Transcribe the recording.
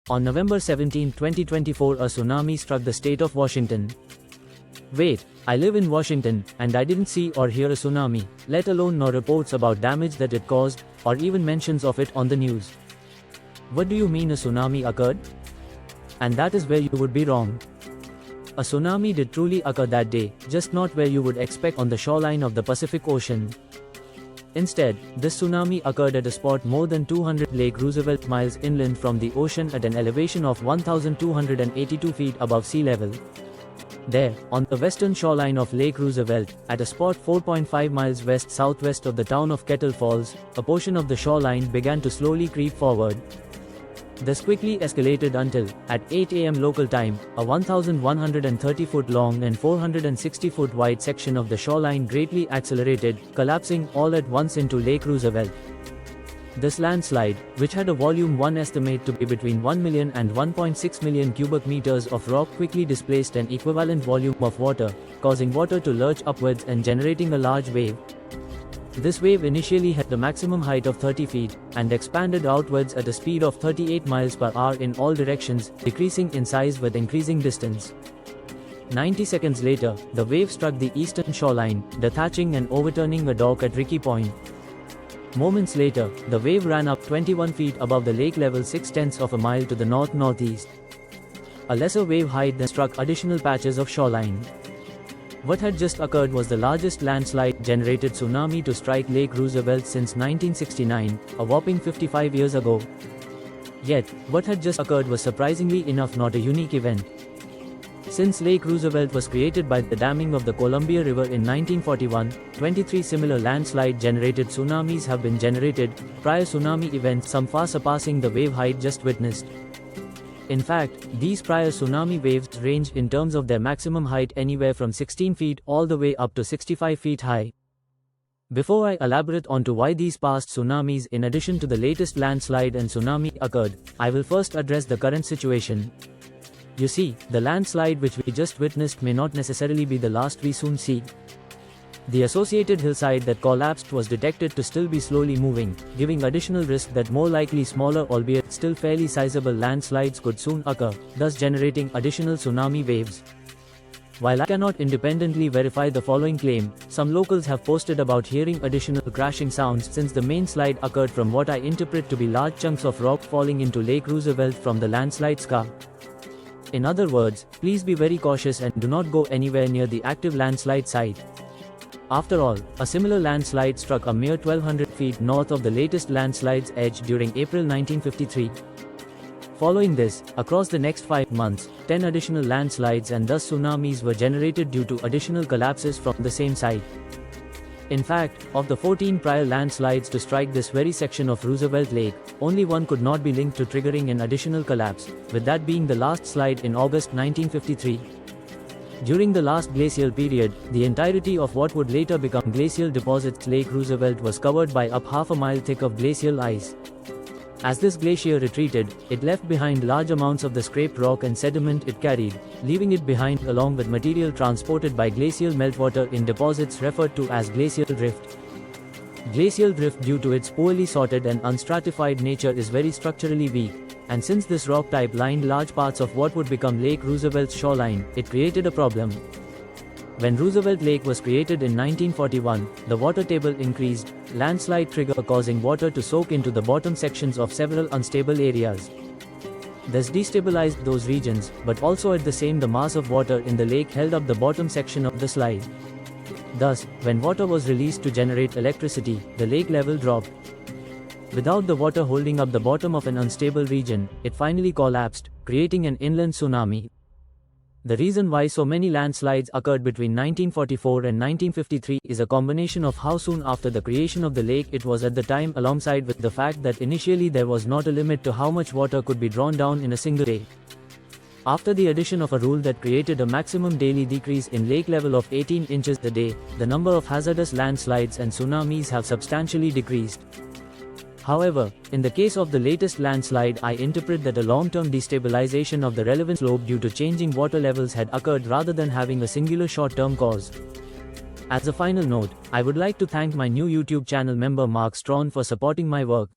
On November 17, 2024, a tsunami struck the state of Washington. Wait, I live in Washington, and I didn't see or hear a tsunami, let alone know reports about damage that it caused, or even mentions of it on the news. What do you mean a tsunami occurred? And that is where you would be wrong. A tsunami did truly occur that day, just not where you would expect on the shoreline of the Pacific Ocean. Instead, this tsunami occurred at a spot more than 200 Lake Roosevelt miles inland from the ocean at an elevation of 1,282 feet above sea level. There, on the western shoreline of Lake Roosevelt, at a spot 4.5 miles west-southwest of the town of Kettle Falls, a portion of the shoreline began to slowly creep forward. This quickly escalated until, at 8 a.m. local time, a 1,130-foot long and 460-foot wide section of the shoreline greatly accelerated, collapsing all at once into Lake Roosevelt. This landslide, which had a volume 1 estimate to be between 1 million and 1.6 million cubic meters of rock, quickly displaced an equivalent volume of water, causing water to lurch upwards and generating a large wave. This wave initially had the maximum height of 30 feet, and expanded outwards at a speed of 38 miles per hour in all directions, decreasing in size with increasing distance. 90 seconds later, the wave struck the eastern shoreline, detaching and overturning a dock at Ricky Point. Moments later, the wave ran up 21 feet above the lake level 6/10 of a mile to the north-northeast. A lesser wave height then struck additional patches of shoreline. What had just occurred was the largest landslide-generated tsunami to strike Lake Roosevelt since 1969, a whopping 55 years ago. Yet, what had just occurred was surprisingly enough not a unique event. Since Lake Roosevelt was created by the damming of the Columbia River in 1941, 23 similar landslide-generated tsunamis have been generated, prior tsunami events some far surpassing the wave height just witnessed. In fact, these prior tsunami waves ranged in terms of their maximum height anywhere from 16 feet all the way up to 65 feet high. Before I elaborate onto why these past tsunamis in addition to the latest landslide and tsunami occurred, I will first address the current situation. You see, the landslide which we just witnessed may not necessarily be the last we soon see. The associated hillside that collapsed was detected to still be slowly moving, giving additional risk that more likely smaller albeit still fairly sizable landslides could soon occur, thus generating additional tsunami waves. While I cannot independently verify the following claim, some locals have posted about hearing additional crashing sounds since the main slide occurred from what I interpret to be large chunks of rock falling into Lake Roosevelt from the landslide scar. In other words, please be very cautious and do not go anywhere near the active landslide site. After all, a similar landslide struck a mere 1,200 feet north of the latest landslide's edge during April 1953. Following this, across the next 5 months, 10 additional landslides and thus tsunamis were generated due to additional collapses from the same site. In fact, of the 14 prior landslides to strike this very section of Roosevelt Lake, only one could not be linked to triggering an additional collapse, with that being the last slide in August 1953. During the last glacial period, the entirety of what would later become glacial deposits Lake Roosevelt was covered by up half a mile thick of glacial ice. As this glacier retreated, it left behind large amounts of the scraped rock and sediment it carried, leaving it behind along with material transported by glacial meltwater in deposits referred to as glacial drift. Glacial drift, due to its poorly sorted and unstratified nature, is very structurally weak, and since this rock type lined large parts of what would become Lake Roosevelt's shoreline, it created a problem. When Roosevelt Lake was created in 1941, the water table increased, landslide trigger causing water to soak into the bottom sections of several unstable areas. This destabilized those regions, but also at the same the mass of water in the lake held up the bottom section of the slide. Thus, when water was released to generate electricity, the lake level dropped. Without the water holding up the bottom of an unstable region, it finally collapsed, creating an inland tsunami. The reason why so many landslides occurred between 1944 and 1953 is a combination of how soon after the creation of the lake it was at the time, alongside with the fact that initially there was not a limit to how much water could be drawn down in a single day. After the addition of a rule that created a maximum daily decrease in lake level of 18 inches a day, the number of hazardous landslides and tsunamis have substantially decreased. However, in the case of the latest landslide, I interpret that a long-term destabilization of the relevant slope due to changing water levels had occurred rather than having a singular short-term cause. As a final note, I would like to thank my new YouTube channel member Mark Strawn for supporting my work.